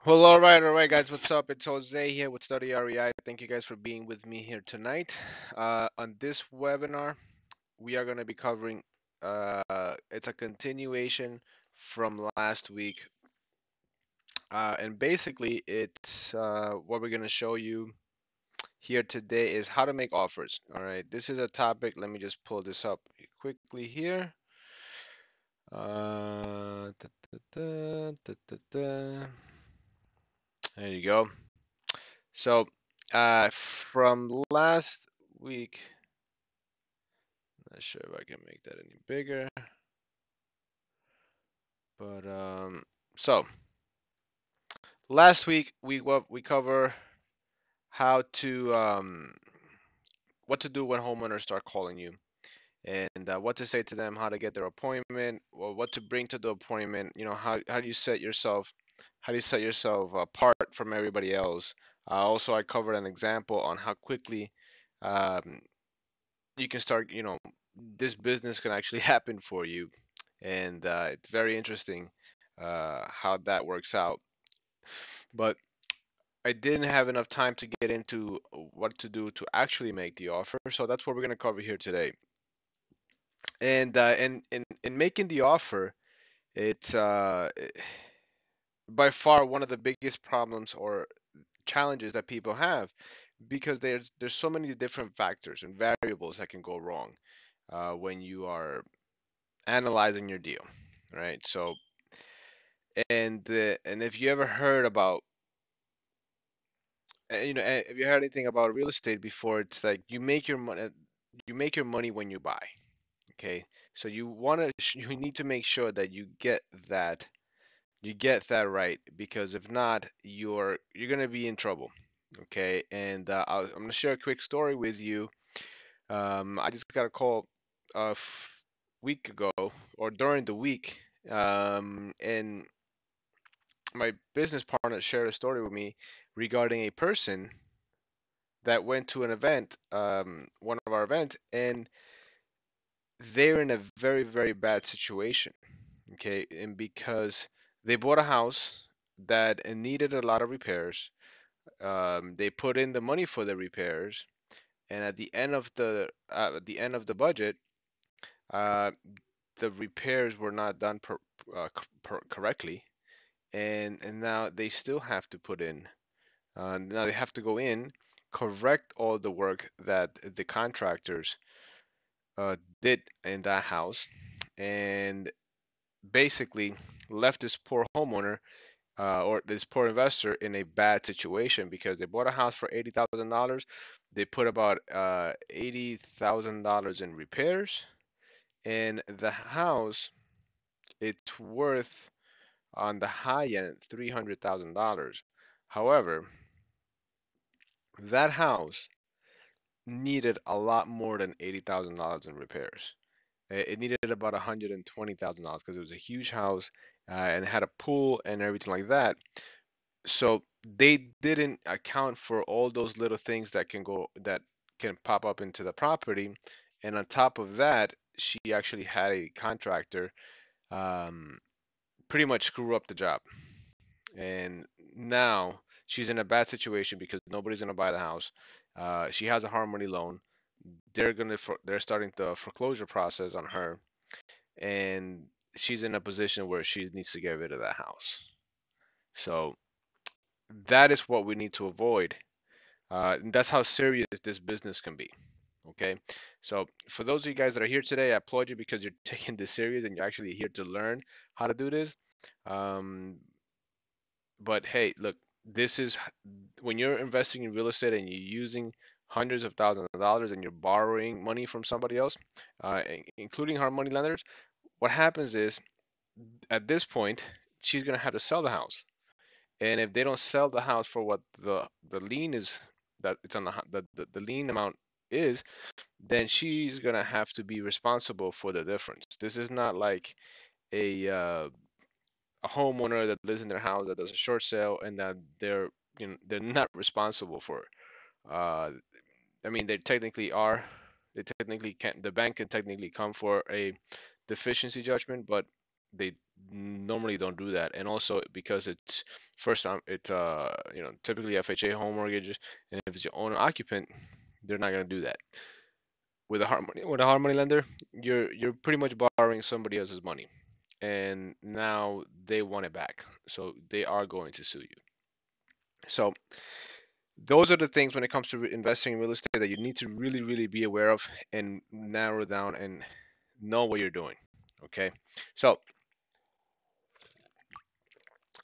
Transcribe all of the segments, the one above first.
Well, all right, guys. What's up? It's Jose here with StudyR.E.I. Thank you guys for being with me here tonight. On this webinar, we are going to be covering. It's a continuation from last week, and basically, it's what we're going to show you here today is how to make offers. All right, this is a topic. Let me just pull this up quickly here. Da, da, da, da, da, da. There you go. So, from last week, not sure if I can make that any bigger, but so last week we cover how to what to do when homeowners start calling you, and what to say to them, how to get their appointment, or what to bring to the appointment. You know, how do you set yourself, how do you set yourself apart from everybody else? Also, I covered an example on how quickly um, you can start, this business can actually happen for you. And it's very interesting how that works out. But I didn't have enough time to get into what to do to actually make the offer. So that's what we're going to cover here today. And in making the offer, it's by far one of the biggest problems or challenges that people have because there's so many different factors and variables that can go wrong when you are analyzing your deal, right? So, and if you ever heard about, if you heard anything about real estate before, it's like you make your money when you buy. Okay, so you need to make sure that that you get that right because if not, you're gonna be in trouble. Okay, and I'm gonna share a quick story with you. I just got a call a week ago or during the week, and my business partner shared a story with me regarding a person that went to an event, one of our events, and they're in a very, very bad situation. Okay, and because they bought a house that needed a lot of repairs, they put in the money for the repairs, and at the end of the budget, uh, the repairs were not done correctly, and now they still have to put in. Now they have to go in, correct all the work that the contractors did in that house, and basically left this poor homeowner or this poor investor in a bad situation because they bought a house for $80,000. They put about $80,000 in repairs, and the house it's worth on the high end $300,000. However, that house needed a lot more than $80,000 in repairs. It needed about $120,000 because it was a huge house and had a pool and everything like that. So they didn't account for all those little things that can pop up into the property. And on top of that, she actually had a contractor um, pretty much screw up the job. And now she's in a bad situation because nobody's gonna buy the house. She has a hard money loan. They're starting the foreclosure process on her, and she's in a position where she needs to get rid of that house. So that is what we need to avoid. And that's how serious this business can be. Okay. So for those of you guys that are here today, I applaud you because you're taking this serious and you're actually here to learn how to do this. Um, but hey, look, this is when you're investing in real estate and you're using hundreds of thousands of dollars and you're borrowing money from somebody else, including hard money lenders, what happens is at this point, she's gonna have to sell the house. And if they don't sell the house for what the lien is that it's on the lien amount is, then she's gonna have to be responsible for the difference. This is not like a homeowner that lives in their house that does a short sale and that they're not responsible for. Uh, I mean, they technically are. They technically can. The bank can technically come for a deficiency judgment, but they normally don't do that. And also because it's first time, it's typically FHA home mortgages, and if it's your owner occupant, they're not gonna do that. With a hard money lender, you're pretty much borrowing somebody else's money, and now they want it back, so they are going to sue you. So those are the things when it comes to investing in real estate that you need to really, really be aware of and narrow down and know what you're doing. Okay, so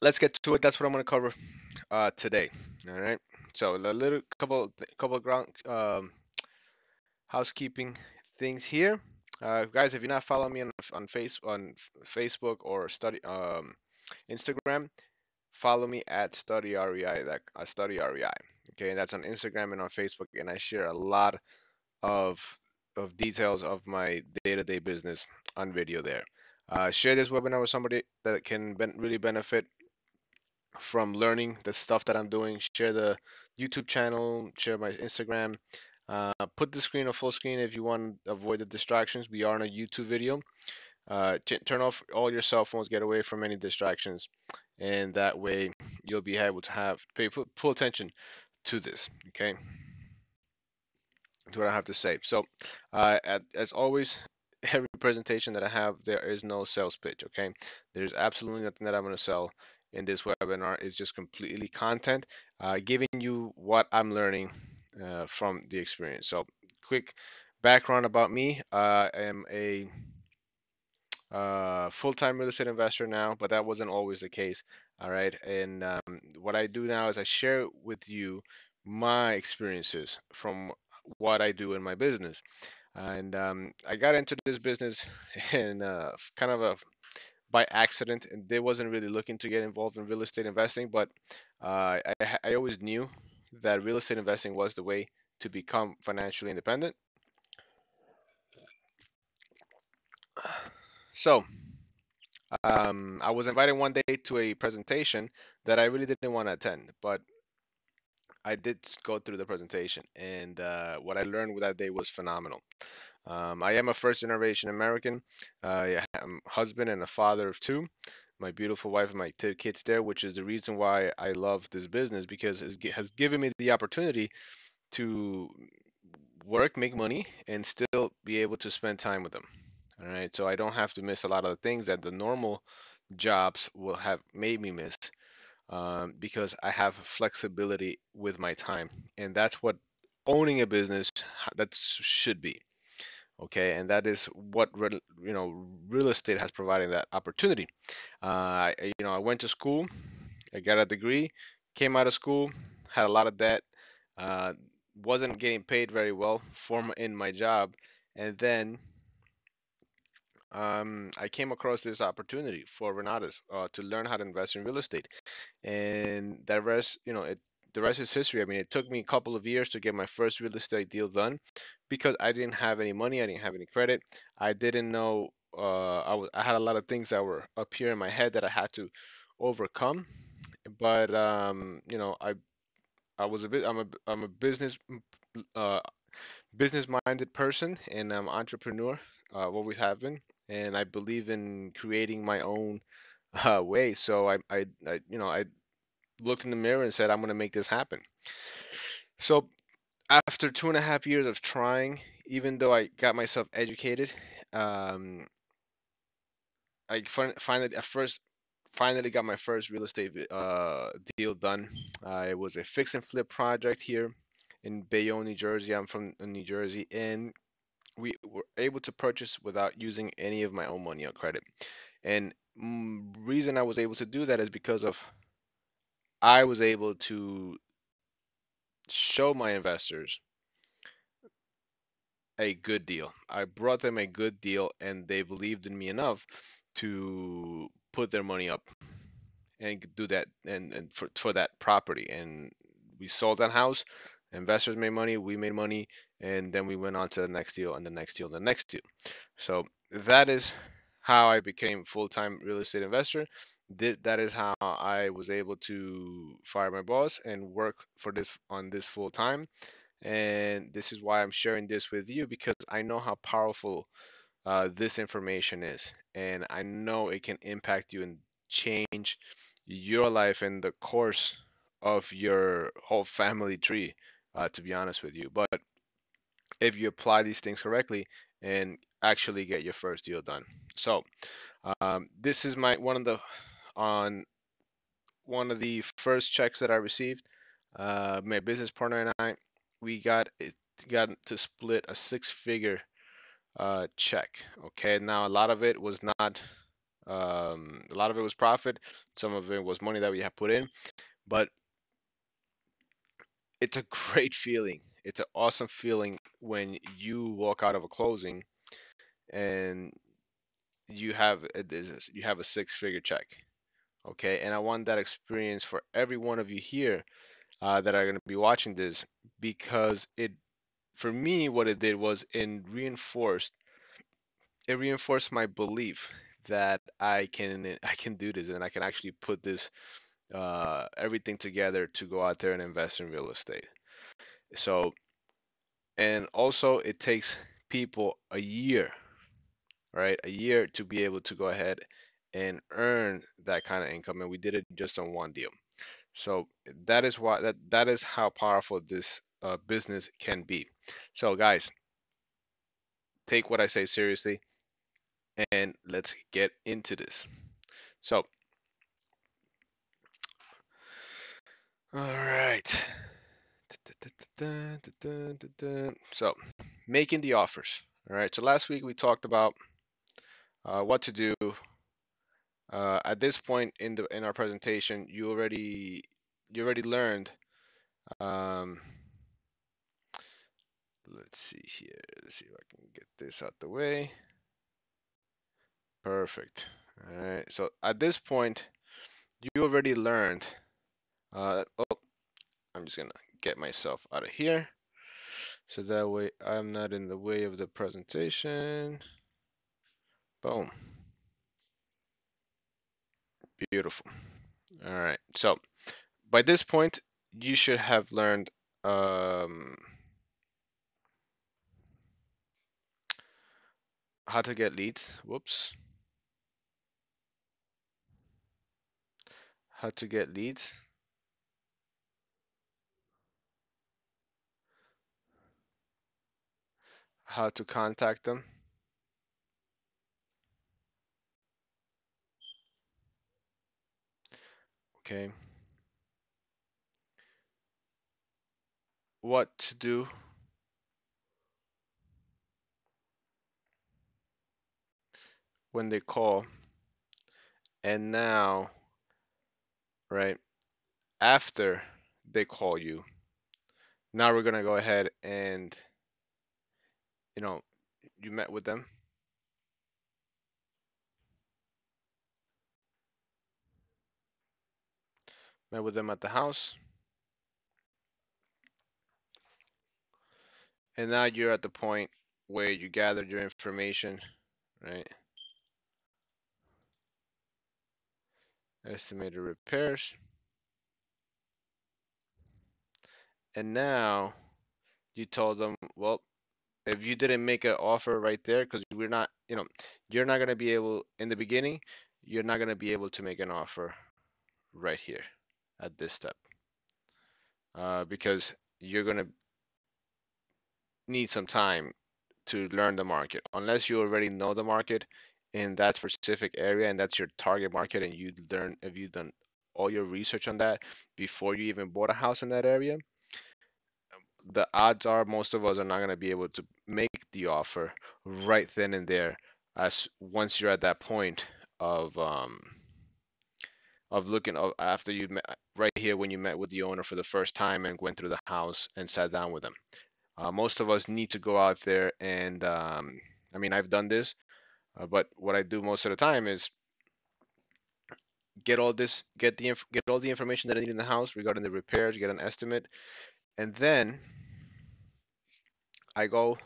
let's get to it. That's what I'm going to cover today. All right. So a little couple of ground housekeeping things here. Guys, if you're not following me on Facebook or Instagram, follow me at StudyR.E.I. That StudyR.E.I. Okay, that's on Instagram and on Facebook, and I share a lot of details of my day-to-day business on video there. Share this webinar with somebody that can really benefit from learning the stuff that I'm doing. Share the YouTube channel, share my Instagram. Put the screen on full screen if you want to avoid the distractions. We are on a YouTube video. Turn off all your cell phones, get away from any distractions, and that way you'll be able to pay full attention to this. Okay, to what I have to say. So, as always, every presentation that I have, there is no sales pitch. Okay, there's absolutely nothing that I'm going to sell in this webinar. It's just completely content, giving you what I'm learning from the experience. So, quick background about me: I am a full-time real estate investor now, but that wasn't always the case. All right, and what I do now is I share with you my experiences from what I do in my business. And I got into this business in kind of a by accident, and they wasn't really looking to get involved in real estate investing, but I always knew that real estate investing was the way to become financially independent. So I was invited one day to a presentation that I really didn't want to attend, but I did go through the presentation, and what I learned with that day was phenomenal. I am a first generation American. I'm a husband and a father of two. My beautiful wife and my two kids there, which is the reason why I love this business because it has given me the opportunity to work, make money, and still be able to spend time with them. All right, so I don't have to miss a lot of the things that the normal jobs will have made me miss because I have flexibility with my time, and that's what owning a business that should be. Okay, and that is what real estate has provided that opportunity. I went to school, I got a degree, came out of school, had a lot of debt, uh, wasn't getting paid very well in my job, and then I came across this opportunity for Renatus to learn how to invest in real estate, and the rest is history. I mean, it took me a couple of years to get my first real estate deal done because I didn't have any money, I didn't have any credit, I didn't know. I had a lot of things that were up here in my head that I had to overcome, but I was a bit. I'm a uh, business minded person, and I'm entrepreneur. I've always have been, and I believe in creating my own way. So I looked in the mirror and said, I'm going to make this happen. So after 2.5 years of trying, even though I got myself educated, um, finally got my first real estate deal done. It was a fix and flip project here in Bayonne, New Jersey. I'm from New Jersey, and we were able to purchase without using any of my own money or credit. And reason I was able to do that is because of I was able to show my investors a good deal. I brought them a good deal, and they believed in me enough to put their money up and do that and for that property. And we sold that house. Investors made money, we made money, and then we went on to the next deal and the next deal and the next deal. So that is how I became full-time real estate investor. That is how I was able to fire my boss and work for this on this full time. And this is why I'm sharing this with you because I know how powerful this information is, and I know it can impact you and change your life and the course of your whole family tree, to be honest with you. But if you apply these things correctly and actually get your first deal done. So this is my on one of the first checks that I received. My business partner and I, we got to split a six-figure check. Okay, now a lot of it was not, a lot of it was profit. Some of it was money that we had put in, but it's a great feeling. It's an awesome feeling when you walk out of a closing and you have a six-figure check. Okay, and I want that experience for every one of you here that are going to be watching this, because it, for me, what it did was it reinforced my belief that I can do this, and I can actually put this everything together to go out there and invest in real estate. So, and also it takes people a year, right? A year to be able to go ahead and earn that kind of income, and we did it just on one deal. So that is how powerful this business can be. So guys, take what I say seriously, and let's get into this. So, all right. So, making the offers. All right. So last week we talked about what to do. At this point in our presentation, you already learned. Um, let's see here. Let's see if I can get this out the way. Perfect. All right. So at this point, you already learned. Oh, I'm just gonna get myself out of here, so that way I'm not in the way of the presentation. Boom. Beautiful. All right. So by this point, you should have learned um, how to get leads. Whoops. How to get leads, how to contact them. Okay. What to do when they call. And now, right, after they call you, now we're gonna go ahead and, you know, you met with them, met with them at the house, and now you're at the point where you gathered your information, right? Estimated repairs, and now you told them, well, if you didn't make an offer right there, because we're not, you're not gonna be able in the beginning, you're not gonna be able to make an offer right here at this step, because you're gonna need some time to learn the market. Unless you already know the market in that specific area and that's your target market, and if you've done all your research on that before you even bought a house in that area, the odds are most of us are not going to be able to make the offer right then and there, as once you're at that point of looking after you met right here when you met with the owner for the first time and went through the house and sat down with them. Most of us need to go out there and, I mean, I've done this, but what I do most of the time is get all the information that I need in the house regarding the repairs, get an estimate, and then I go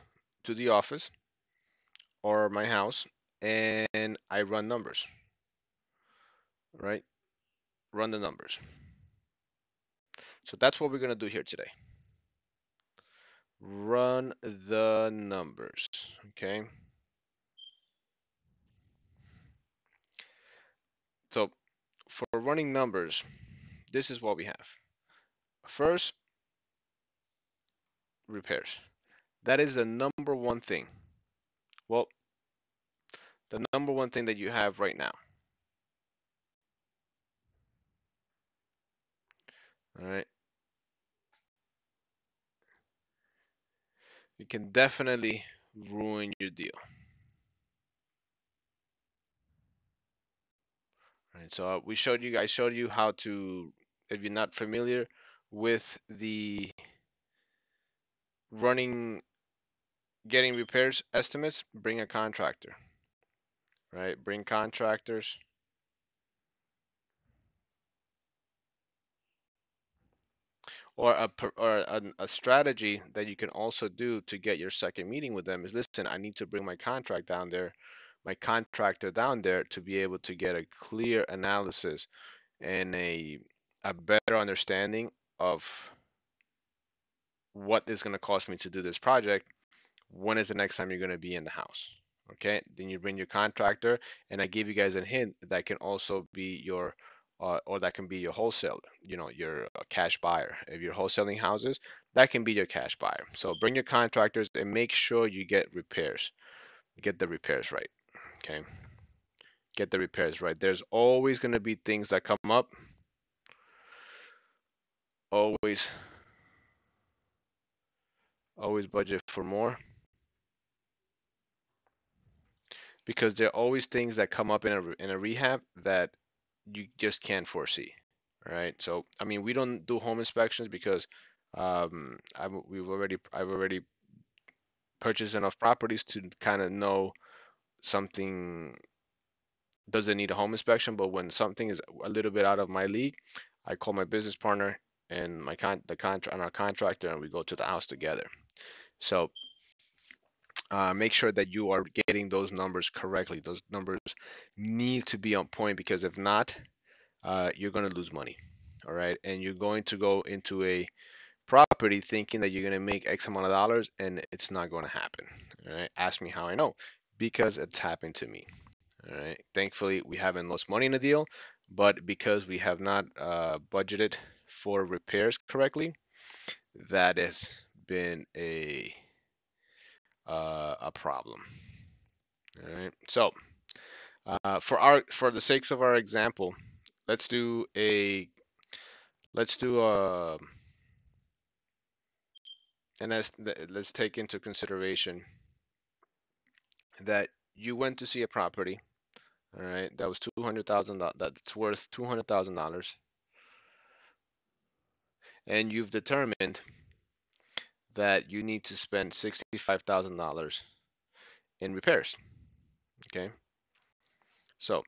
to the office or my house and I run numbers, right? Run the numbers. So that's what we're gonna do here today. Run the numbers, okay? So for running numbers, this is what we have. First, repairs. That is the number one thing. Well, the number one thing that you have right now. All right. It can definitely ruin your deal. All right. So we showed you, I showed you how to, if you're not familiar with the running, getting repairs estimates, bring a contractor, right? Bring contractors. Or a strategy that you can also do to get your second meeting with them is, listen, I need to bring my contractor down there to be able to get a clear analysis and a better understanding of what is going to cost me to do this project. When is the next time you're going to be in the house? Okay, then you bring your contractor, and I give you guys a hint that can also be your or that can be your wholesaler, your cash buyer. If you're wholesaling houses, that can be your cash buyer. So bring your contractors and make sure you get repairs. Get the repairs right. Okay, get the repairs right. There's always going to be things that come up. Always, always budget for more, because there are always things that come up in a rehab that you just can't foresee. Right? So, I mean, we don't do home inspections because I've already purchased enough properties to kind of know something doesn't need a home inspection. But when something is a little bit out of my league, I call my business partner and the contract and our contractor, and we go to the house together. So make sure that you are getting those numbers correctly. Those numbers need to be on point, because if not, you're going to lose money. All right, and you're going to go into a property thinking that you're going to make X amount of dollars, and it's not going to happen. All right. Ask me how I know, because it's happened to me. All right. Thankfully, we haven't lost money in the deal, but because we have not budgeted for repairs correctly, that has been a problem. All right. So for the sakes of our example, let's do a let's do a and let's take into consideration that you went to see a property, all right, that was $200,000, that's worth $200,000, and you've determined that you need to spend $65,000 in repairs. Okay, so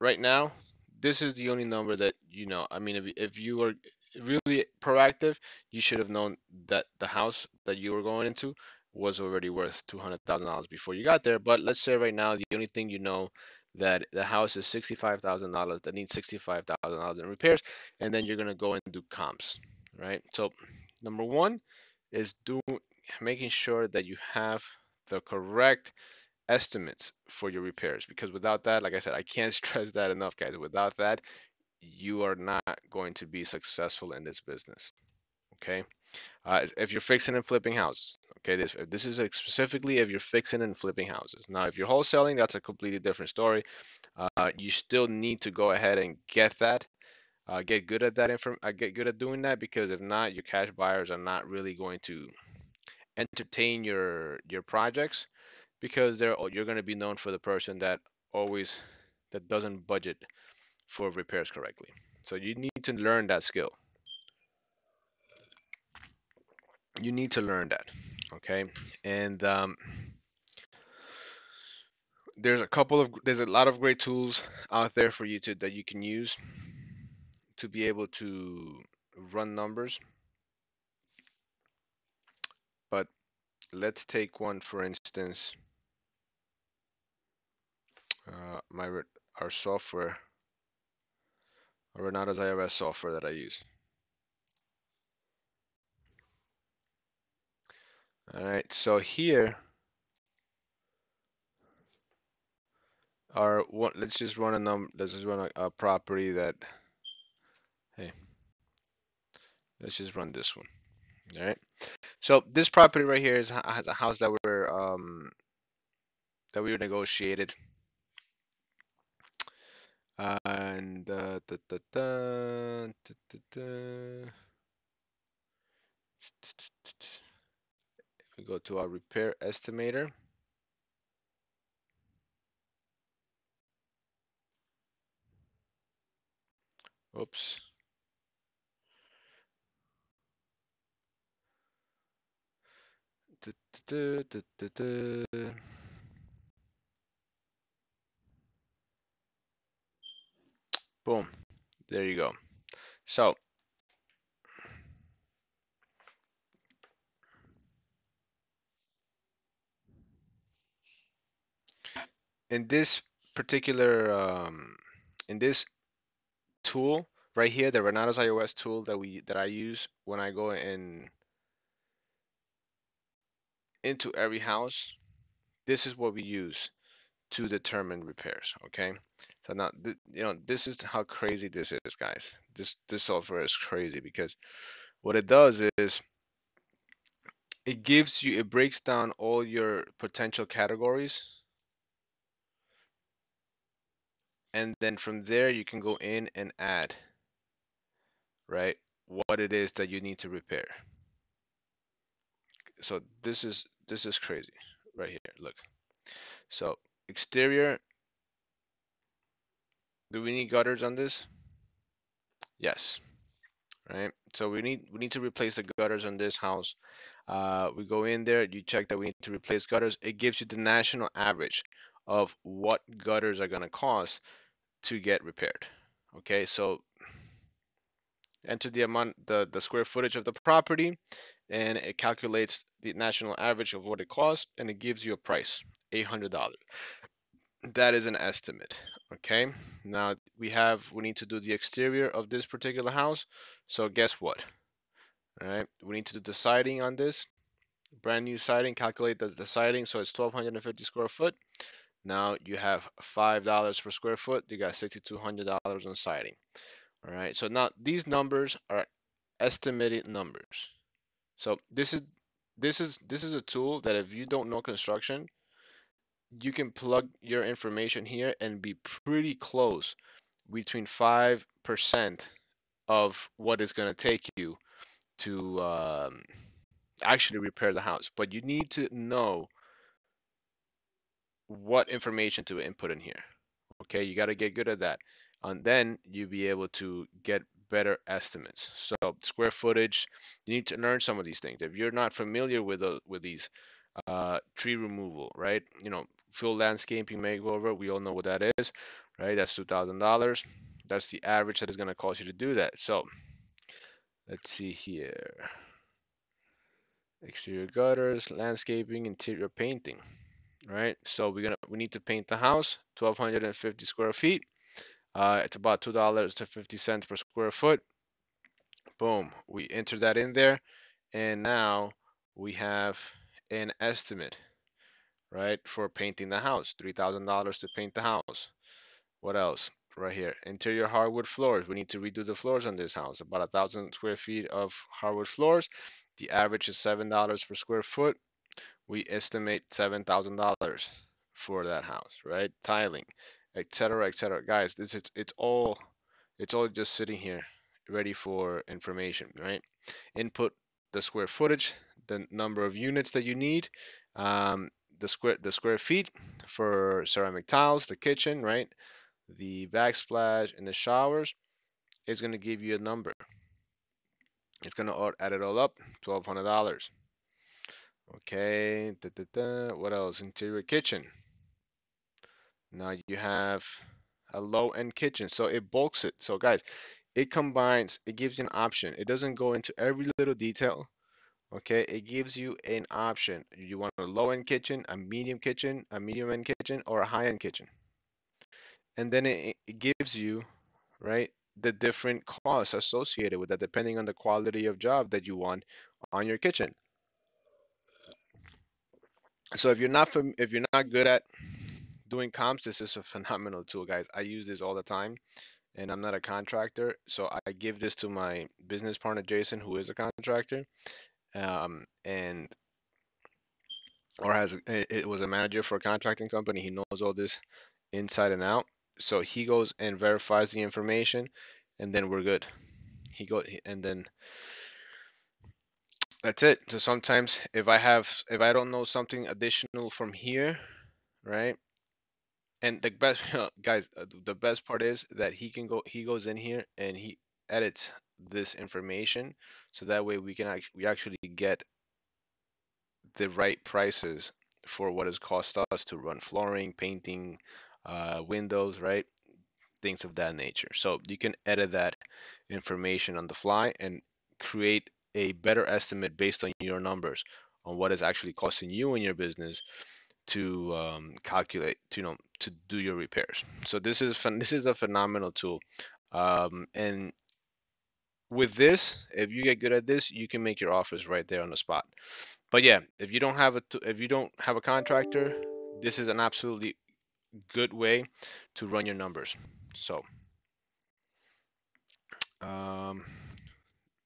right now, this is the only number that you know. I mean, if you were really proactive, you should have known that the house that you were going into was already worth $200,000 before you got there. But let's say right now, the only thing you know that the house is $65,000, that needs $65,000 in repairs, and then you're gonna go and do comps, right? So number one is making sure that you have the correct estimates for your repairs, because without that, like I said, I can't stress that enough, guys. Without that, you are not going to be successful in this business. Okay, if you're fixing and flipping houses, okay, this is specifically if you're fixing and flipping houses. Now, if you're wholesaling, that's a completely different story. You still need to go ahead and get that. Get good at that get good at doing that, because if not, your cash buyers are not really going to entertain your projects, because you're going to be known for the person always that doesn't budget for repairs correctly. So you need to learn that skill. You need to learn that. Okay, and there's a lot of great tools out there for you to that you can use to be able to run numbers. But let's take one for instance. My our software, Renata's IRS software that I use. All right, so here Or what? Let's just run a Let's just run a property that. Hey, let's just run this one. All right. So this property right here has a house that we were negotiated, and we go to our repair estimator. Oops. Boom. There you go. So in this particular in this tool right here, the Renatos iOS tool that I use when I go in into every house, this is what we use to determine repairs. Okay, so now this is how crazy this is, guys. This software is crazy because what it does is it breaks down all your potential categories, and then from there you can go in and add, right, what it is that you need to repair. So this is crazy right here. Look. So exterior, do we need gutters on this? Yes. Right. So we need to replace the gutters on this house. We go in there, you check that we need to replace gutters. It gives you the national average of what gutters are gonna cost to get repaired. Okay, so enter the amount, the square footage of the property, and it calculates the national average of what it costs, and it gives you a price, $800. That is an estimate. Okay. Now we need to do the exterior of this particular house. So guess what? All right. We need to do the siding on this. Brand new siding. Calculate the siding. So it's 1,250 square foot. Now you have $5 per square foot. You got $6,200 on siding. All right. So now these numbers are estimated numbers. So this is a tool that if you don't know construction, you can plug your information here and be pretty close between 5% of what it's going to take you to actually repair the house. But you need to know what information to input in here. Okay, you got to get good at that. And then you'll be able to get better estimates. So square footage, you need to learn some of these things. If you're not familiar with these tree removal, right? Full landscaping makeover, we all know what that is, right? That's $2,000. That's the average that is going to cost you to do that. So let's see here. Exterior gutters, landscaping, interior painting, right? So we need to paint the house, 1,250 square feet. It's about $2.50 per square foot. Boom. We enter that in there, and now we have an estimate, right, for painting the house. $3,000 to paint the house. What else? Right here. Interior hardwood floors. We need to redo the floors on this house. About 1,000 square feet of hardwood floors. The average is $7 per square foot. We estimate $7,000 for that house, right? Tiling, etc., etc. Guys, this is it's all just sitting here, ready for information, right? Input the square footage, the number of units that you need, um, the square feet for ceramic tiles, the kitchen, right? The backsplash and the showers is going to give you a number. It's going to add it all up, $1,200. Okay, what else? Interior kitchen. Now you have a low-end kitchen, so it bulks it. So guys, it combines, it gives you an option. It doesn't go into every little detail. Okay, it gives you an option. You want a low-end kitchen, a medium-end kitchen, or a high-end kitchen. And then it gives you, right, the different costs associated with that, depending on the quality of job that you want on your kitchen. So if you're not good at doing comps, this is a phenomenal tool, guys. I use this all the time, and I'm not a contractor, so I give this to my business partner Jason, who is a contractor, and or it was a manager for a contracting company. He knows all this inside and out. So he goes and verifies the information, and then we're good. And then that's it. So sometimes if I don't know something additional from here, right? And the best guys, the best part is that he goes in here and he edits this information, so that way we actually get the right prices for what it's cost us to run flooring, painting, windows, right? Things of that nature. So you can edit that information on the fly and create a better estimate based on your numbers on what is actually costing you in your business to calculate, to do your repairs. So this is a phenomenal tool. And with this, if you get good at this, you can make your offers right there on the spot. But yeah, if you don't have a contractor, this is an absolutely good way to run your numbers. So um,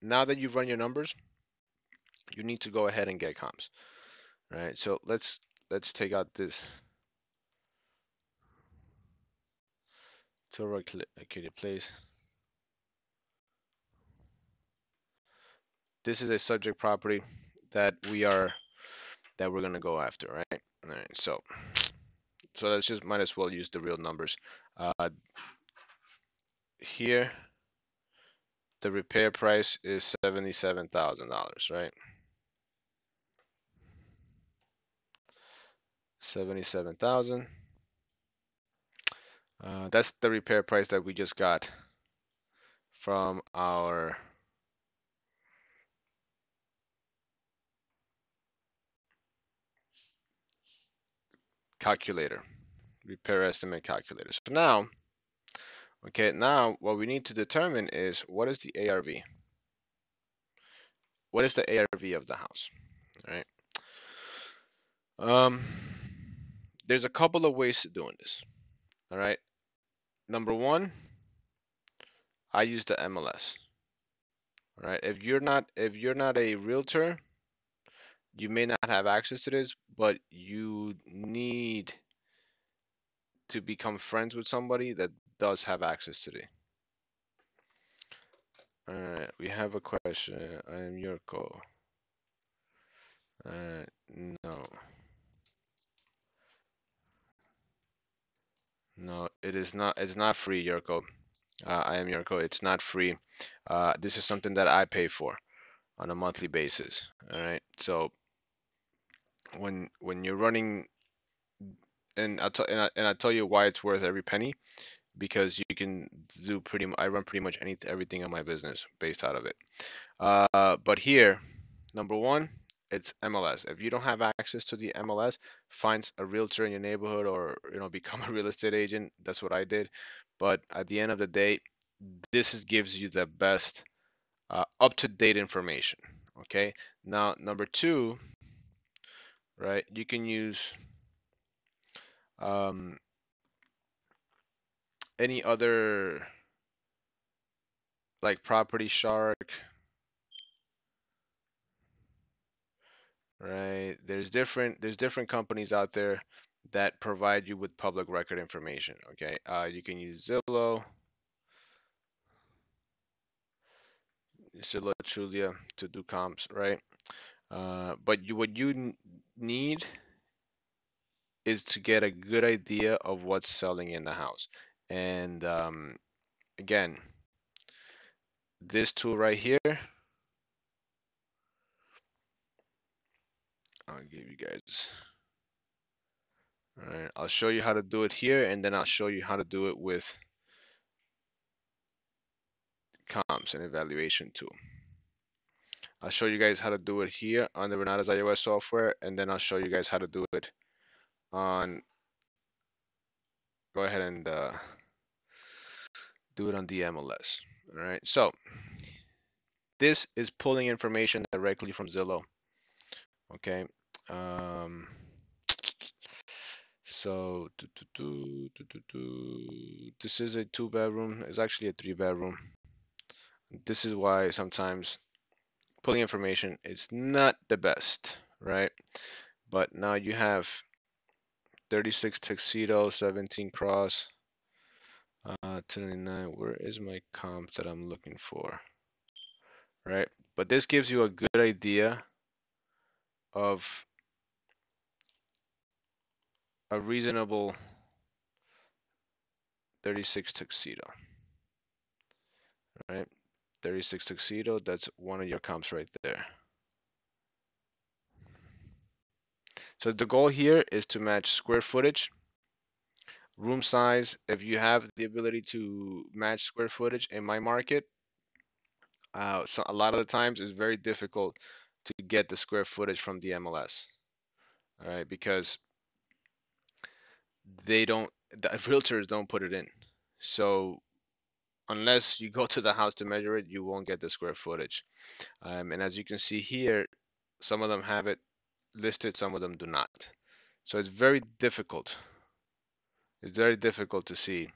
now that you've run your numbers, you need to go ahead and get comps, right? So let's take out this Torah Arcadia Place. This is a subject property that we're gonna go after, right? All right. So let's just might as well use the real numbers. Here the repair price is $77,000, right? 77,000. That's the repair price that we just got from our calculator, repair estimate calculator. So now, okay, now what we need to determine is what is the ARV? What is the ARV of the house, right? Um, there's a couple of ways to doing this, all right? Number one, I use the MLS, all right? If you're not a realtor, you may not have access to this, but you need to become friends with somebody that does have access to it. All right, we have a question. I am Yurko. No, no, it is not. It's not free, Yurko. I am Yurko. It's not free. This is something that I pay for on a monthly basis. All right. So when you're running, and I tell you why it's worth every penny, because you can do I run pretty much everything on my business based out of it. But here, number one, it's MLS. If you don't have access to the MLS, find a realtor in your neighborhood, or become a real estate agent. That's what I did. But at the end of the day, gives you the best up-to-date information. Okay. Now, number two, right? You can use um, any other, like Property Shark, right? There's different companies out there that provide you with public record information. Okay, you can use Zillow, Trulia to do comps, right? But what you need is to get a good idea of what's selling in the house. And again, this tool right here, I'll give you guys. All right, I'll show you how to do it here, and then I'll show you how to do it with comps and evaluation tool. I'll show you guys how to do it here on the Renata's iOS software, and then I'll show you guys how to do it on, go ahead and do it on the MLS. All right, so this is pulling information directly from Zillow. Okay, um, So this is a two bedroom. It's actually a three bedroom. This is why sometimes pulling information is not the best, right? But now you have 36 tuxedo, 17 cross, 299. Where is my comp that I'm looking for, right? But this gives you a good idea of a reasonable 36 tuxedo, right? 36 tuxedo, that's one of your comps right there. So the goal here is to match square footage, room size. If you have the ability to match square footage in my market, so a lot of the times it's very difficult to get the square footage from the MLS, all right, because the realtors don't put it in. So unless you go to the house to measure it, you won't get the square footage. And as you can see here, some of them have it listed, some of them do not. So it's very difficult. It's very difficult to see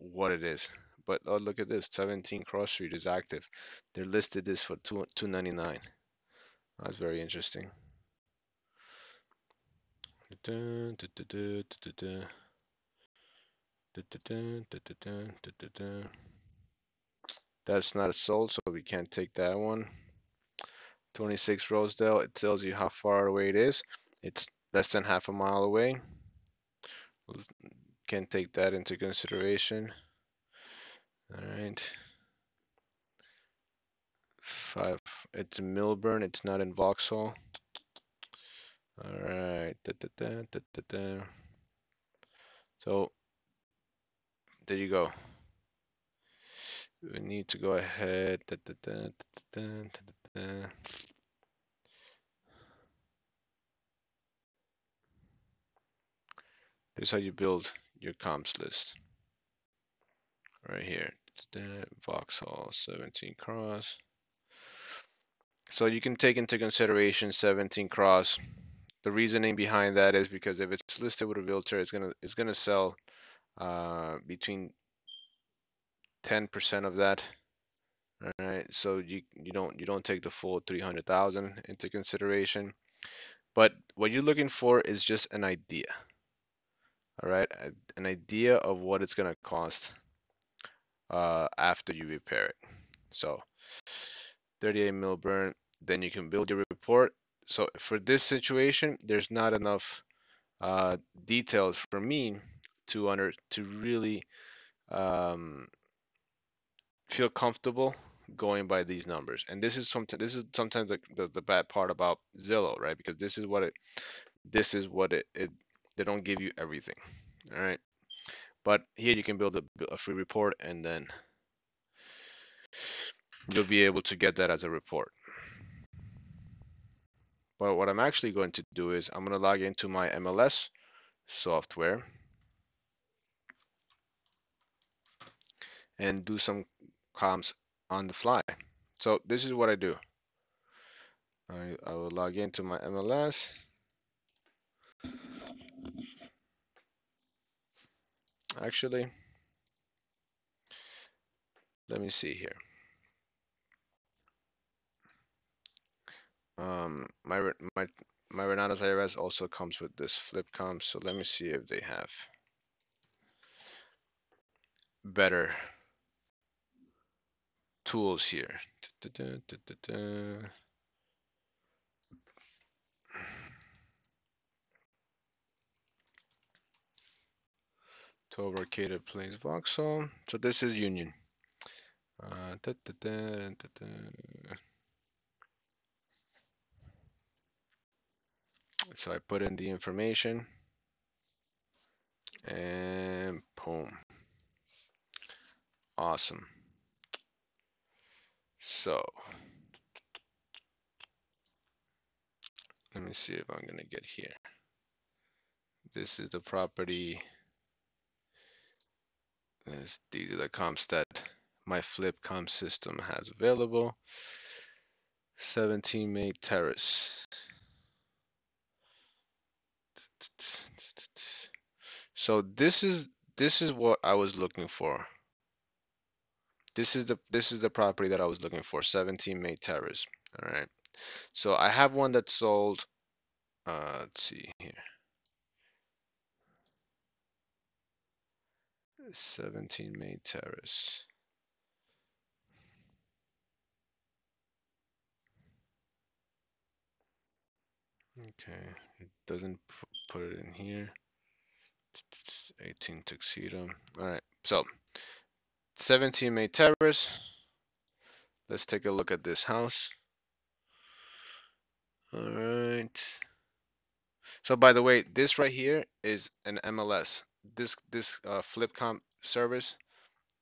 what it is. But oh, look at this, 17 Cross Street is active. They're listed this for 299. That's very interesting. That's not sold, so we can't take that one. 26 Rosedale, it tells you how far away it is. It's less than half a mile away. Can't take that into consideration. All right. Five. It's in Milburn. It's not in Vauxhall. All right. So there you go. We need to go ahead. This is how you build your comps list. Right here. Vauxhall 17 Cross. So you can take into consideration 17 Cross. The reasoning behind that is because if it's listed with a realtor, it's gonna sell between 10% of that. All right, so you don't take the full 300,000 into consideration. But what you're looking for is just an idea. All right, an idea of what it's gonna cost after you repair it. So 38 Milburn, then you can build your report. So for this situation, there's not enough details for me to really um, feel comfortable going by these numbers. And this is sometimes the bad part about Zillow, right? Because this is what it they don't give you everything. All right. But here you can build a free report and then you'll be able to get that as a report. But what I'm actually going to do is I'm going to log into my MLS software and do some comms on the fly. So this is what I do. I will log into my MLS. Actually, let me see here. My Renatos IRS also comes with this flip comp, so let me see if they have better tools here. To Arcaded Plains Vauxhall. So this is Union. So I put in the information and boom. Awesome. So let me see if I'm gonna get here. This is the property. These are the comps that my flip comp system has available. 17 May Terrace. So this is what I was looking for. This is the property that I was looking for, 17 May Terrace. All right. So I have one that sold. Let's see here, 17 May Terrace. Okay, it doesn't put it in here. 18 Tuxedo. All right. So 17 May Terrace. Let's take a look at this house. All right. So by the way, this right here is an MLS. This flip comp service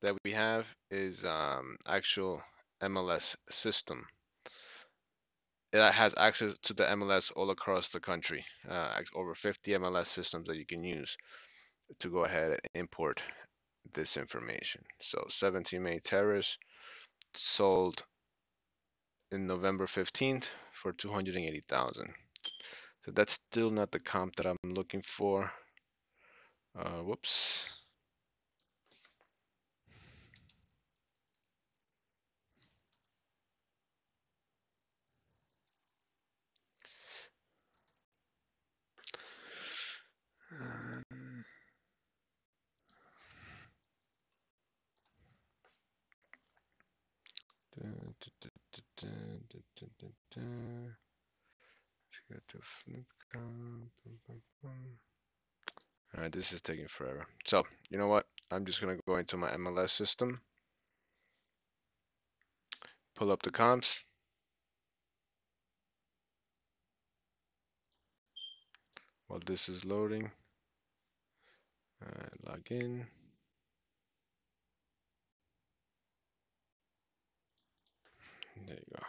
that we have is actual MLS system. It has access to the MLS all across the country. Over 50 MLS systems that you can use to go ahead and import this information. So 17 May Terrace sold in November 15th for 280,000. So that's still not the comp that I'm looking for. Whoops. All right, this is taking forever. So, you know what? I'm just gonna go into my MLS system, pull up the comps while this is loading. All right, log in. There you go.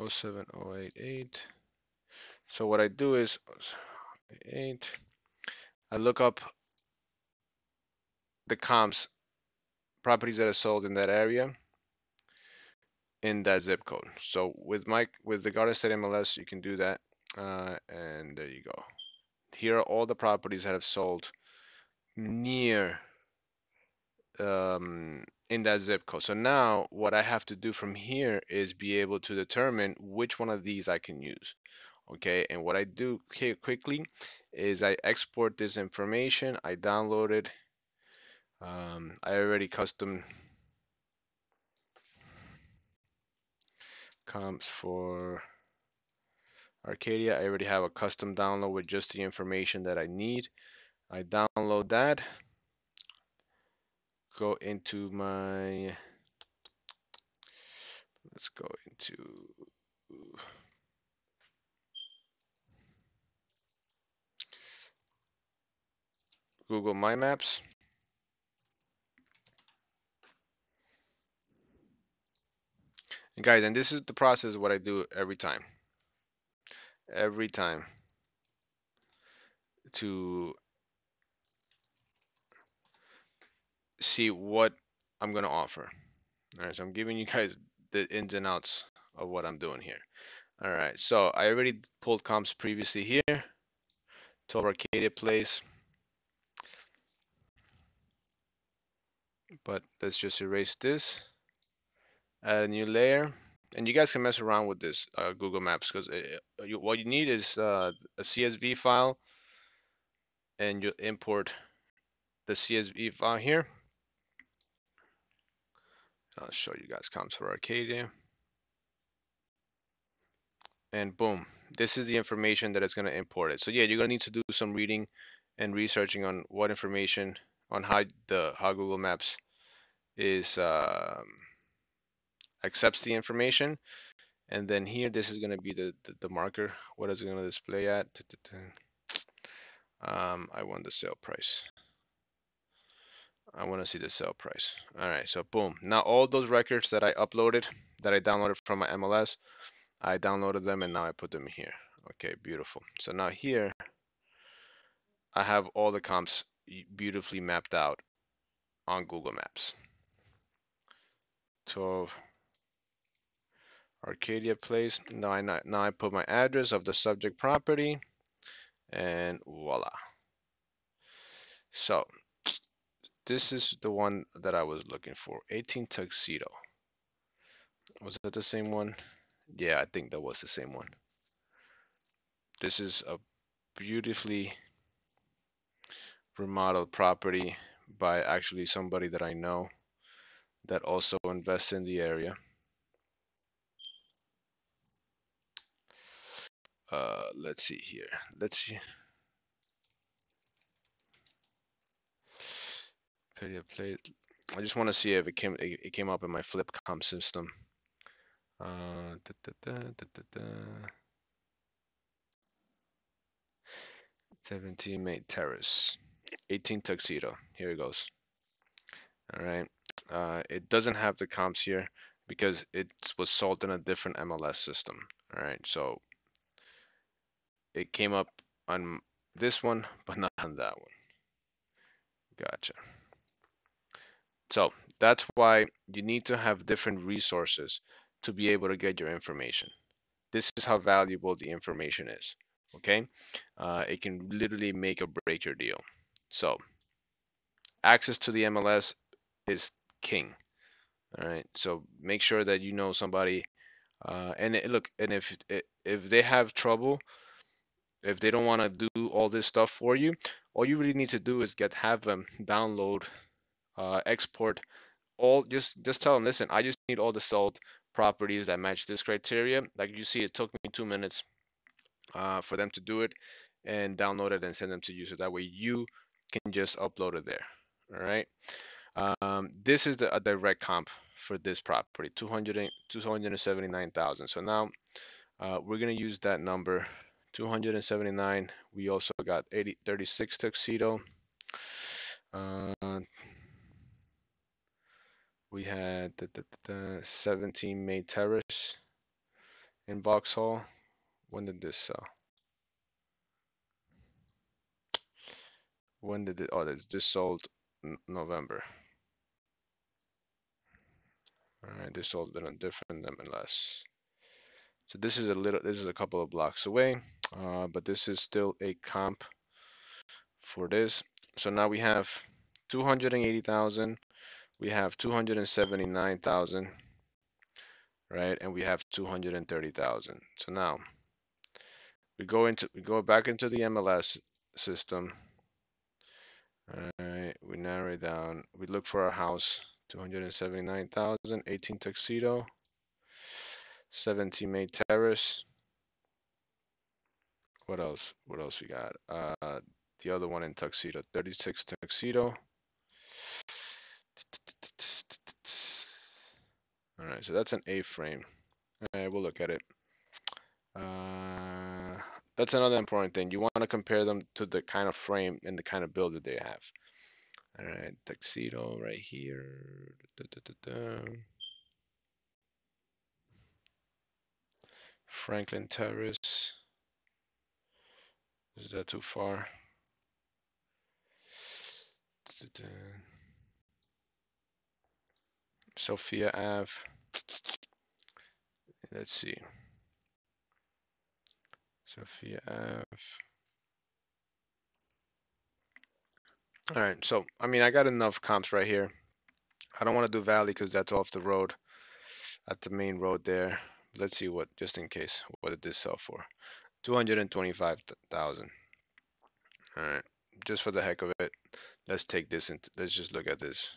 07088. So what I do is 8. I look up the comps, properties that are sold in that area in that zip code. So with the Garden State MLS, you can do that, and there you go. Here are all the properties that have sold near in that zip code. So now what I have to do from here is be able to determine which one of these I can use. Okay, and what I do here quickly is I export this information. I download it. I already custom comps for Arcadia. I already have a custom download with just the information that I need. I download that, go into my, let's go into Google My Maps. And guys, and this is the process what I do every time. Every time to see what I'm gonna offer. All right, so I'm giving you guys the ins and outs of what I'm doing here. All right, so I already pulled comps previously here. 12 Arcadia Place, but let's just erase this. Add a new layer, and you guys can mess around with this Google Maps because what you need is a CSV file, and you import the CSV file here. I'll show you guys comps for Arcadia. And boom, this is the information that it's going to import it. So yeah, you're going to need to do some reading and researching on what information on how Google Maps is accepts the information. And then here, this is going to be the marker. What is it going to display at? I want the sale price. I want to see the sale price. All right, so boom. Now all those records that I uploaded, that I downloaded from my MLS, I downloaded them and now I put them here. Okay, beautiful. So now here, I have all the comps beautifully mapped out on Google Maps. 12 Arcadia Place. Now I put my address of the subject property, and voila. So this is the one that I was looking for. 18 Tuxedo. Was that the same one? Yeah, I think that was the same one. This is a beautifully remodeled property by actually somebody that I know that also invests in the area. Let's see here. Let's see. Arcadia Place. I just want to see if it came up in my Flipcom system. Da, da, da, da, da, da. 17 Main Terrace, 18 Tuxedo. Here it goes. All right. It doesn't have the comps here because it was sold in a different MLS system. All right. So it came up on this one, but not on that one. Gotcha. So that's why you need to have different resources to be able to get your information. This is how valuable the information is. Okay. It can literally make or break your deal. So access to the MLS is king. All right. So make sure that you know somebody. Look, and if they have trouble, if they don't want to do all this stuff for you, all you really need to do is have them download, export all. Just tell them, listen, I just need all the sold properties that match this criteria. Like you see, it took me 2 minutes for them to do it and download it and send them to you. So that way you can just upload it there. All right. This is a direct comp for this property, 279,000. So now we're going to use that number, 279. We also got 36 Tuxedo. Uh, we had 17 May Terrace in Vauxhall. When did this sell? When did it? Oh, this sold November. All right, this sold in a different MLS. So this is a couple of blocks away, but this is still a comp for this. So now we have 280,000, we have 279,000, right? And we have 230,000. So now we go back into the MLS system. All right, we narrow it down. We look for our house, 279,000, 18 Tuxedo, 17 May Terrace. What else? What else we got? The other one in Tuxedo, 36 Tuxedo. All right, so that's an A-frame. All right, we'll look at it. Uh, that's another important thing. You want to compare them to the kind of frame and the kind of build that they have. All right, Tuxedo right here. Da, da, da, da. Franklin Terrace. Is that too far? Da, da, da. Sophia Ave. Let's see. Sophia Ave. All right, so I mean, I got enough comps right here. I don't want to do Valley because that's off the road, at the main road there. Let's see what, just in case, what did this sell for? 225,000. All right, just for the heck of it, let's take this and let's just look at this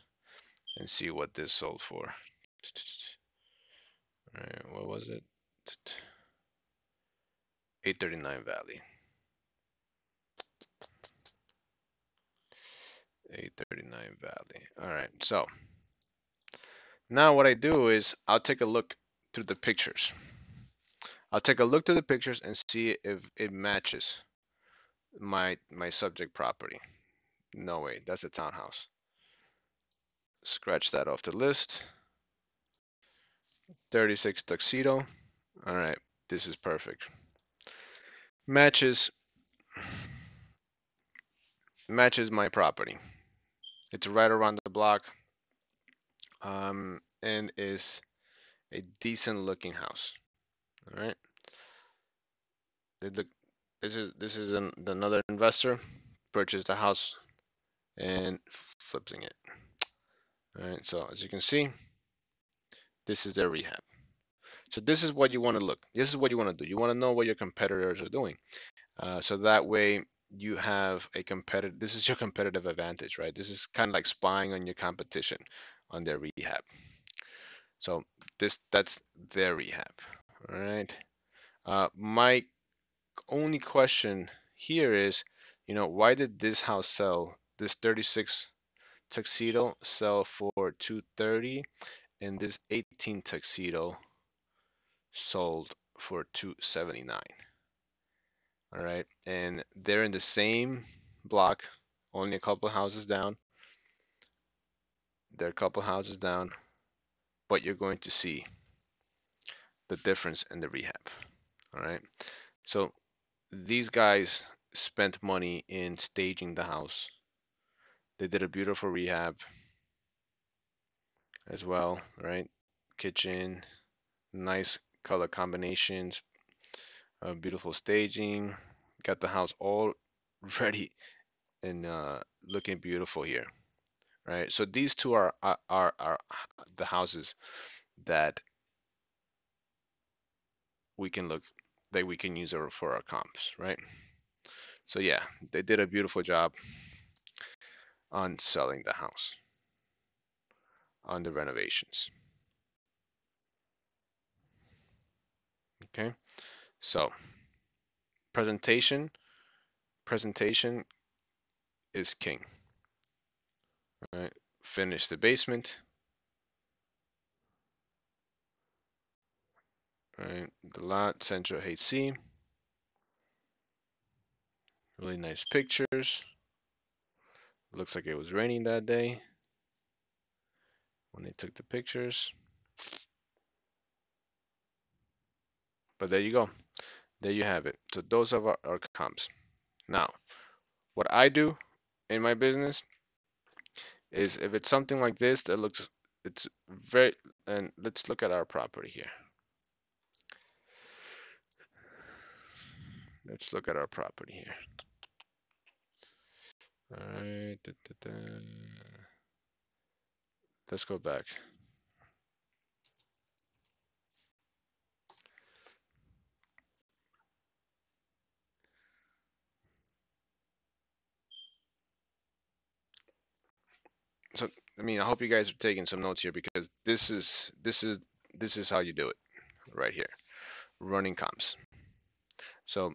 and see what this sold for. All right, what was it? 839 Valley. 839 Valley. All right, so now what I do is I'll take a look through the pictures. I'll take a look through the pictures and see if it matches my subject property. No way, that's a townhouse. Scratch that off the list. 36 Tuxedo. All right, this is perfect. Matches my property. It's right around the block, and is a decent looking house. All right. Look, this is another investor purchased a house and flipping it. All right. So as you can see, this is their rehab. So this is what you want to look. This is what you want to do. You want to know what your competitors are doing. So that way you have a competitive. This is your competitive advantage, right? This is kind of like spying on your competition on their rehab. So that's their rehab. All right. My only question here is, why did this house sell? This 36 tuxedo sell for 230, and this 18 tuxedo sold for 279. All right, and they're in the same block, only a couple houses down. They're a couple houses down, but you're going to see the difference in the rehab. All right, so these guys spent money in staging the house. They did a beautiful rehab as well, right? Kitchen, nice color combinations, beautiful staging. Got the house all ready and looking beautiful here, right? So these two are the houses that we can look that we can use for our comps, right? So yeah, they did a beautiful job on selling the house, on the renovations. Okay, so presentation, presentation is king. Right, finish the basement. Right, the lot, Central HC. Really nice pictures. Looks like it was raining that day when they took the pictures. But there you go. There you have it. So those are our comps. Now, what I do in my business is if it's something like this that looks, it's very, and let's look at our property here. Let's look at our property here. All right. Da, da, da. Let's go back. So, I mean, I hope you guys are taking some notes here because this is how you do it right here. Running comps. So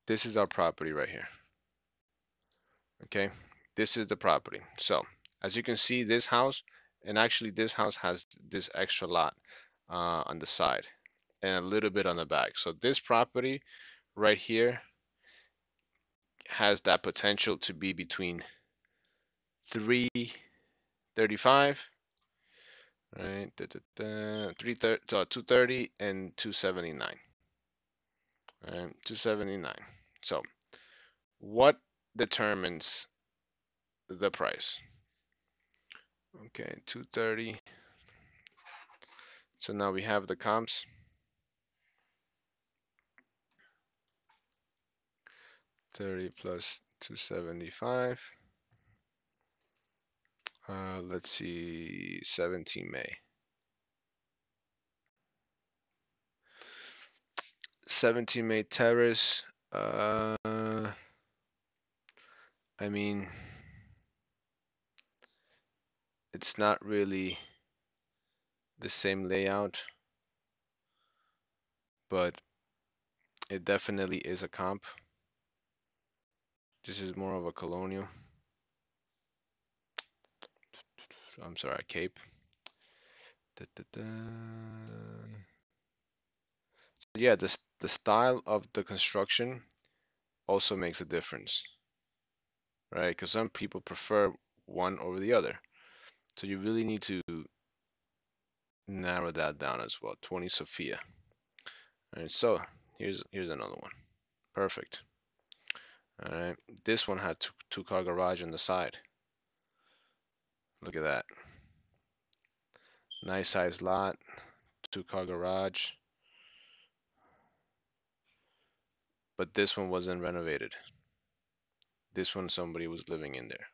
this is our property right here. Okay, this is the property. So as you can see, this house, and actually this house has this extra lot on the side and a little bit on the back. So this property right here has that potential to be between 335, right? 230 and 279. Right? 279. So what determines the price? Okay, 230. So now we have the comps. 30 plus 275. Let's see, 17 May. 17 May Terrace. I mean, it's not really the same layout, but it definitely is a comp. This is more of a colonial. I'm sorry, Cape. Da, da, da. Yeah, the style of the construction also makes a difference, right? Because some people prefer one over the other. So you really need to narrow that down as well. 20 Sophia. All right, so Here's another one. Perfect. All right. This one had two-car garage on the side. Look at that. Nice size lot, two-car garage. But this one wasn't renovated. This one somebody was living in there.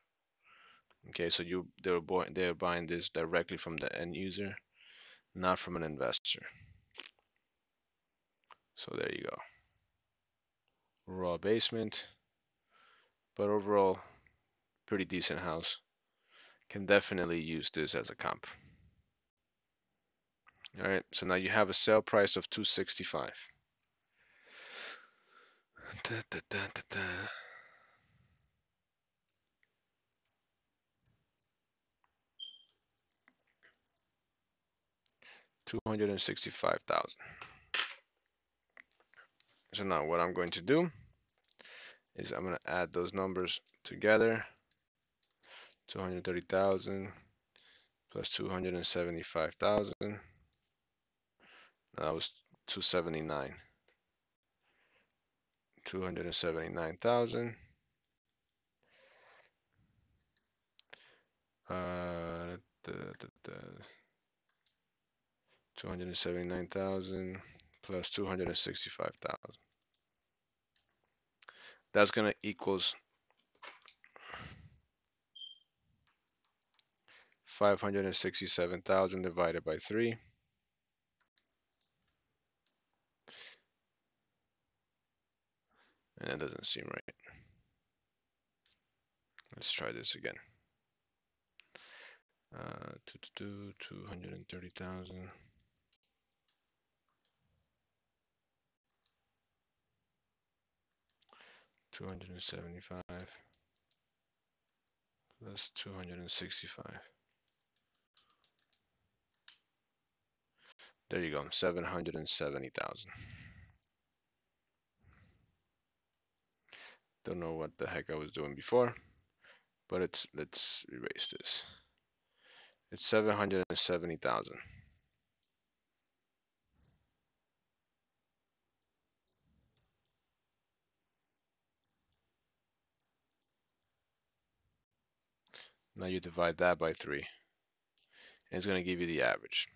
Okay, so they're buying this directly from the end user, not from an investor. So there you go. Raw basement, but overall pretty decent house. Can definitely use this as a comp. All right, so now you have a sale price of 265. Da, da, da, da, da. 265,000. So now what I'm going to do is I'm going to add those numbers together. 230,000 plus 275,000. That was 279. 279,000. 279,000 plus 265,000. That's gonna equals 567,000 divided by 3. And it doesn't seem right. Let's try this again. 230,000. 275 plus 265. There you go, 770,000. Don't know what the heck I was doing before, but let's erase this. It's 770,000. Now you divide that by 3, and it's going to give you the average.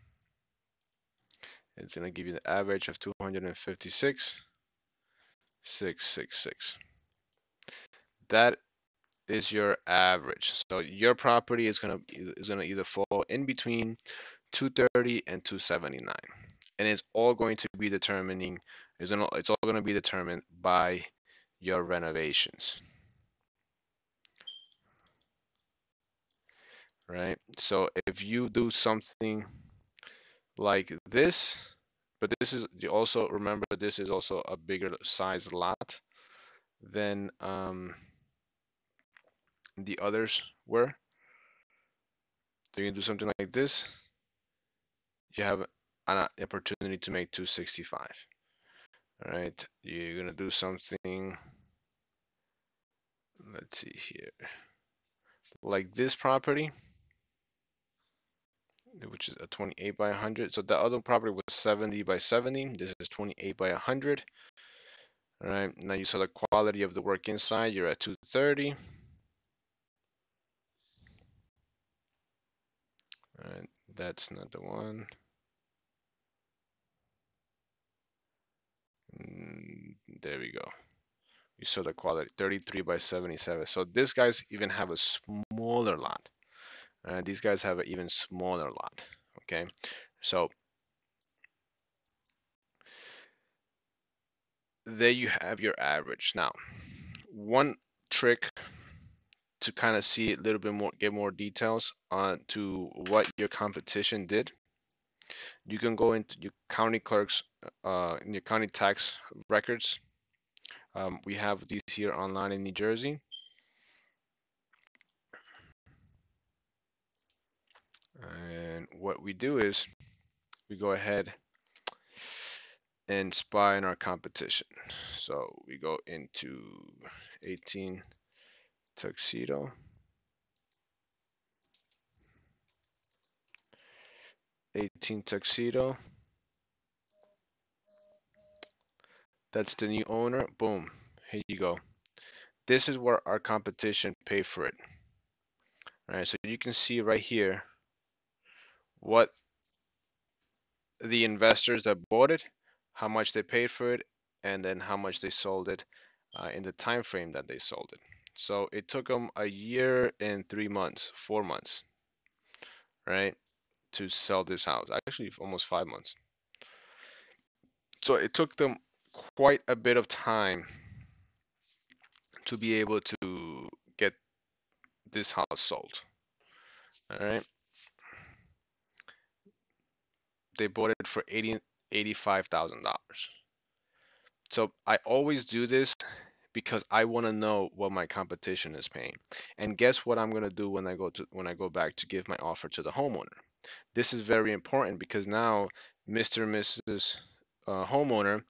It's going to give you the average of 256,666. That is your average. So your property is going to either fall in between 230 and 279, and it's all going to be determining. It's all going to be determined by your renovations, right? So if you do something like this, but this is, you also remember, this is also a bigger size lot than the others were. So you can do something like this. You have an opportunity to make 265. All right, you're gonna do something. Let's see here, like this property, which is a 28 by 100. So the other property was 70 by 70. This is 28 by 100. All right, now you saw the quality of the work inside. You're at 230. All right, that's not the one. There we go. You saw the quality, 33 by 77. So these guys even have a smaller lot. These guys have an even smaller lot. Okay, so there you have your average. Now, one trick to kind of see a little bit more, get more details on to what your competition did. You can go into your county clerks, in your county tax records. We have these here online in New Jersey. And what we do is we go ahead and spy in our competition. So we go into 18 tuxedo. 18 tuxedo. That's the new owner. Boom. Here you go. This is where our competition paid for it. All right, so you can see right here what the investors that bought it, how much they paid for it, and then how much they sold it in the time frame that they sold it. So it took them a year and 3 months, 4 months, right, to sell this house. Actually, almost 5 months. So it took them quite a bit of time to be able to get this house sold. All right, they bought it for $85,000. So I always do this because I want to know what my competition is paying. And guess what I'm going to do when I go back to give my offer to the homeowner. This is very important because now Mr. and Mrs. Homeowner,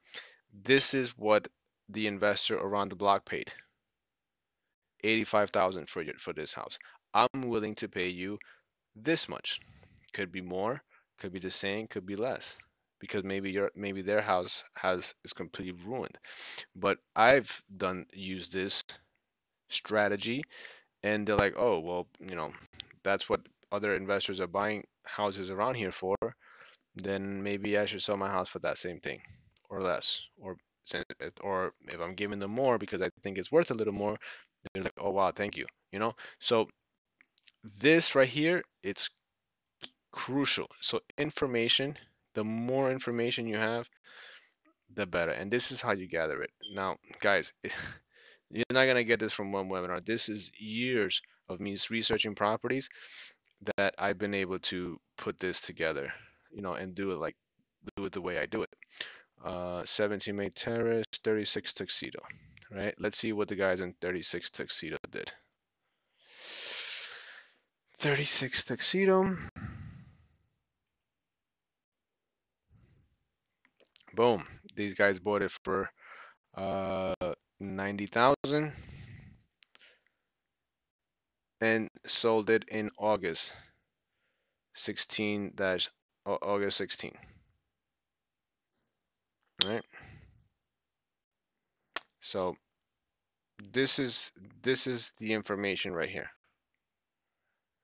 this is what the investor around the block paid. 85,000 for this house. I'm willing to pay you this much. Could be more, could be the same, could be less. Because maybe their house has is completely ruined. But I've done use this strategy, and they're like, oh, well, that's what other investors are buying houses around here for, then maybe I should sell my house for that same thing or less. Or if I'm giving them more because I think it's worth a little more, they're like, oh, wow, thank you. So this right here, it's crucial. So information, the more information you have, the better. And this is how you gather it. Now, guys, you're not gonna get this from one webinar. This is years of me researching properties that I've been able to put this together, and do it the way I do it. 17 May Terrace, 36 Tuxedo, right? Let's see what the guys in 36 Tuxedo did. 36 Tuxedo, boom. These guys bought it for 90,000 and sold it in August 16 dash August 16, right? So this is this is the information right here.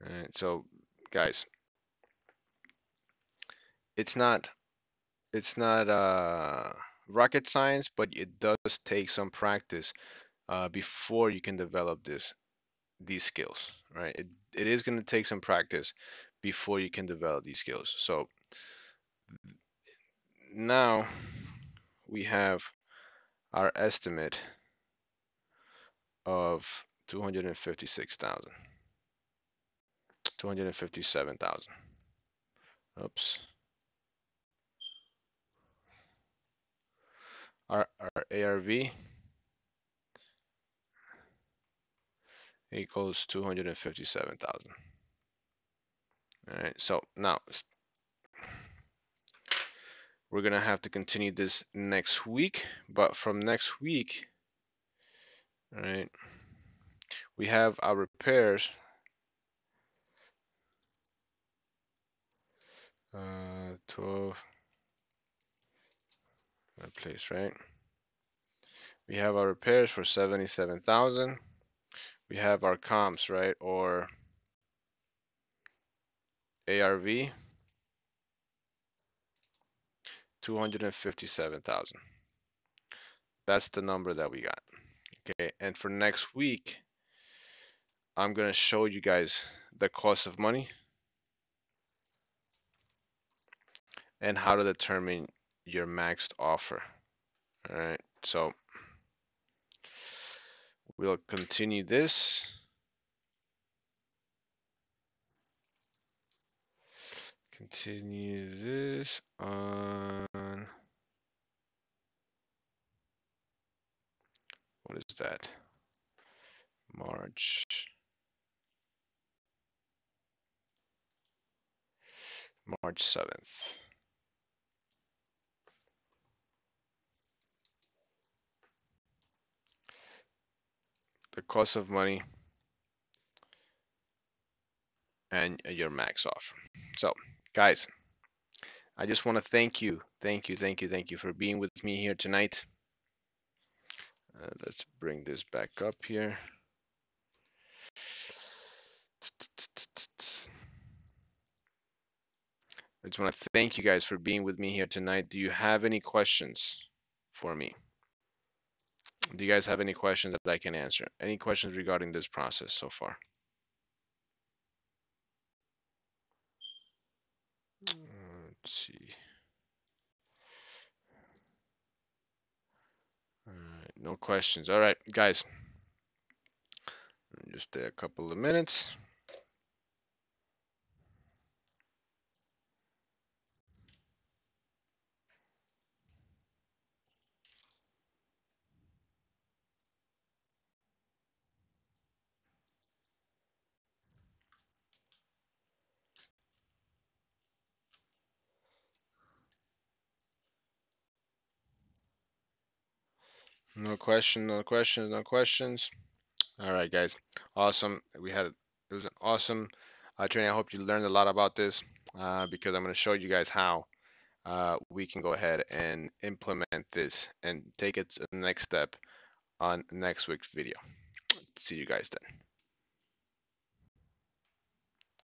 All right, so guys, it's not it's not rocket science, but it does take some practice before you can develop these skills, right? It is going to take some practice before you can develop these skills. So now we have our estimate of 256,000, 257,000. Oops. Our ARV equals 257,000. All right, so now we're gonna have to continue this next week, but from next week, all right, we have our repairs. 12 place, right? We have our repairs for 77,000. We have our comps, right, or ARV, 257,000. That's the number that we got. Okay, and for next week, I'm gonna show you guys the cost of money and how to determine your maxed offer. All right, so we'll continue this. Continue this on, what is that? March 7th. The cost of money and your max offer. So, guys, I just want to thank you for being with me here tonight. Let's bring this back up here. I just want to thank you guys for being with me here tonight. Do you have any questions for me? Do you guys have any questions that I can answer? Any questions regarding this process so far? Let's see. All right, no questions. All right, guys, just a couple of minutes. No question, no questions, no questions. All right, guys. Awesome. It was an awesome training. I hope you learned a lot about this because I'm going to show you guys how we can go ahead and implement this and take it to the next step on next week's video. See you guys then.